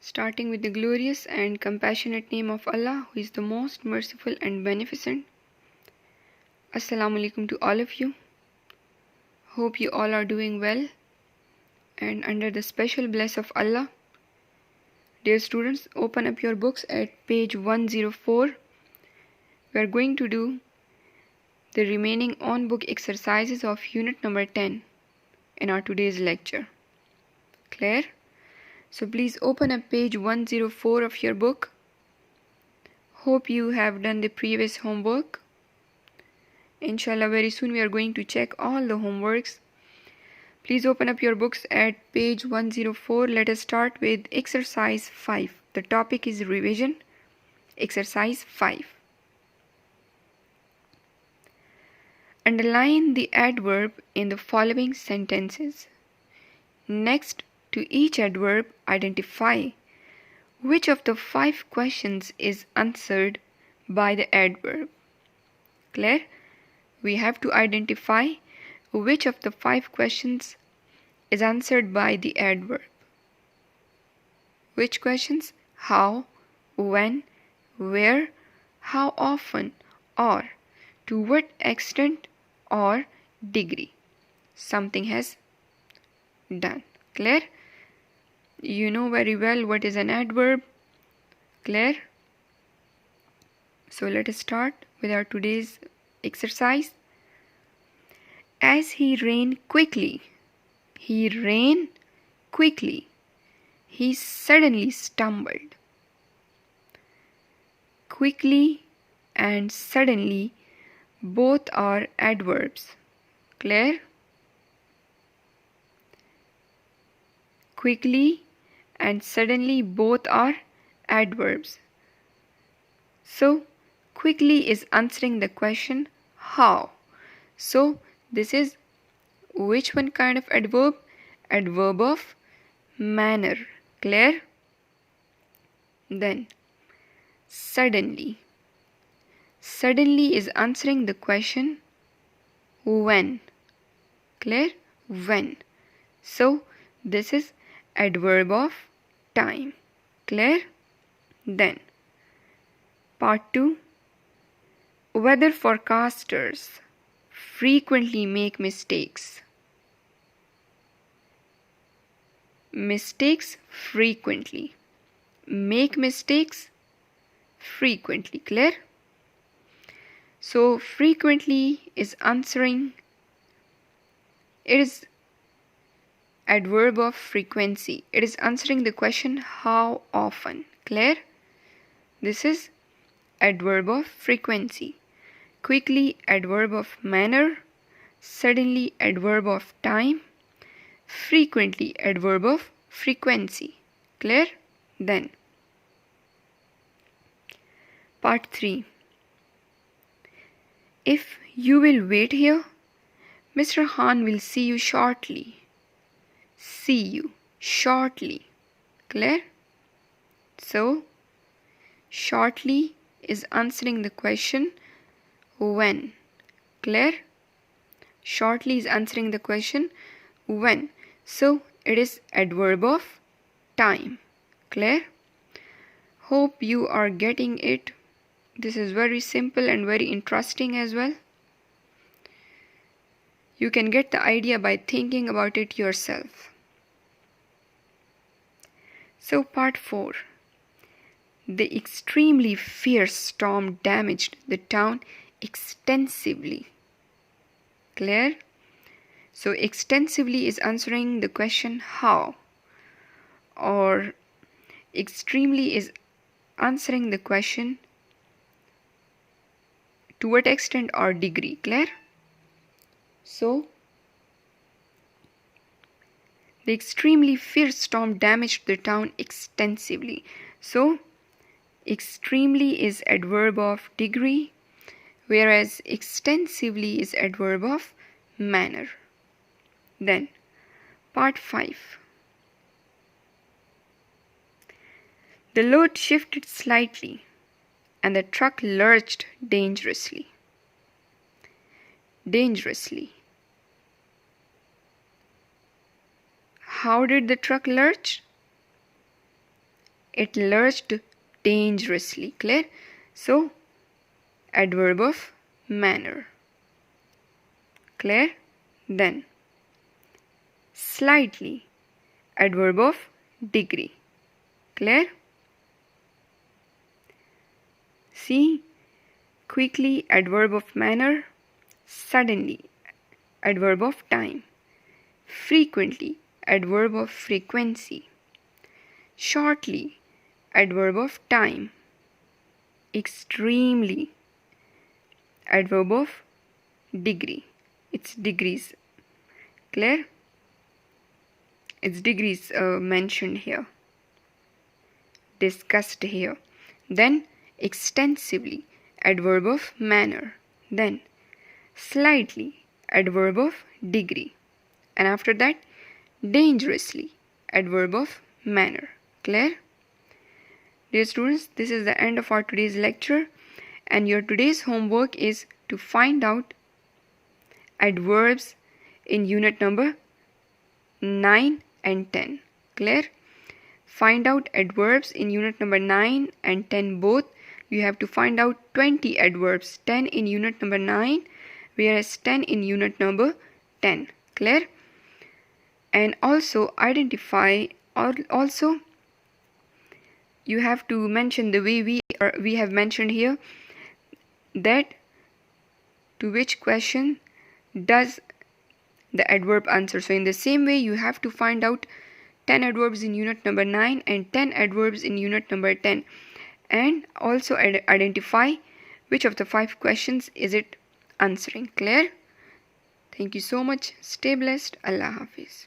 Starting with the glorious and compassionate name of Allah, who is the most merciful and beneficent. Assalamu alaikum to all of you. Hope you all are doing well and under the special bless of Allah. Dear students, open up your books at page 104. We are going to do the remaining on-book exercises of unit number 10 in our today's lecture. Clear? So please open up page 104 of your book. Hope you have done the previous homework. Inshallah, very soon we are going to check all the homeworks. Please open up your books at page 104. Let us start with exercise 5. The topic is revision. Exercise 5. Underline the adverb in the following sentences. Next to each adverb, identify which of the 5 questions is answered by the adverb. Clear? We have to identify which of the 5 questions is answered by the adverb. Which questions? How, when, where, how often, or to what extent or degree something has done. Clear? You know very well what is an adverb. Clear? So let us start with our today's exercise. As he ran quickly, he suddenly stumbled. Quickly and suddenly both are adverbs. Clear? Quickly and suddenly both are adverbs. So, quickly is answering the question how. So, this is which one kind of adverb? Adverb of manner. Clear? Then, suddenly. Suddenly is answering the question when. Clear? When. So, this is adverb of time. Clear? Then, part 2. Weather forecasters frequently make mistakes. Mistakes frequently. Make mistakes frequently. Clear? So, frequently is answering, it is adverb of frequency. It is answering the question how often. Clear? This is adverb of frequency. Quickly, adverb of manner. Suddenly, adverb of time. Frequently, adverb of frequency. Clear? Then, part 3. If you will wait here, Mr. Khan will see you shortly. See you shortly. Clear? So, shortly is answering the question when. Clear? Shortly is answering the question when. So, it is adverb of time. Clear? Hope you are getting it. This is very simple and very interesting as well. You can get the idea by thinking about it yourself. So, part 4. The extremely fierce storm damaged the town extensively. Clear? So, extensively is answering the question how, or extremely is answering the question to what extent or degree. Clear? So, the extremely fierce storm damaged the town extensively. So, extremely is adverb of degree, whereas extensively is adverb of manner. Then, part 5. The load shifted slightly and the truck lurched dangerously. Dangerously. How did the truck lurch? It lurched dangerously. Clear? So, adverb of manner. Clear? Then, slightly, adverb of degree. Clear? See, quickly, adverb of manner. Suddenly, adverb of time. Frequently, adverb of frequency. Shortly, adverb of time. Extremely, adverb of degree. It's degrees. Clear? It's degrees mentioned here, discussed here. Then extensively, adverb of manner. Then slightly, adverb of degree. And after that, dangerously, adverb of manner. Clear? Dear students, this is the end of our today's lecture, and your today's homework is to find out adverbs in unit number 9 and 10. Clear? Find out adverbs in unit number 9 and 10 both. You have to find out 20 adverbs, 10 in unit number 9 whereas 10 in unit number 10. Clear? And also identify, or also you have to mention the way we have mentioned here, that to which question does the adverb answer. So in the same way, you have to find out 10 adverbs in unit number 9 and 10 adverbs in unit number 10, and also identify which of the 5 questions is it answering. Clear? Thank you so much. Stay blessed. Allah Hafiz.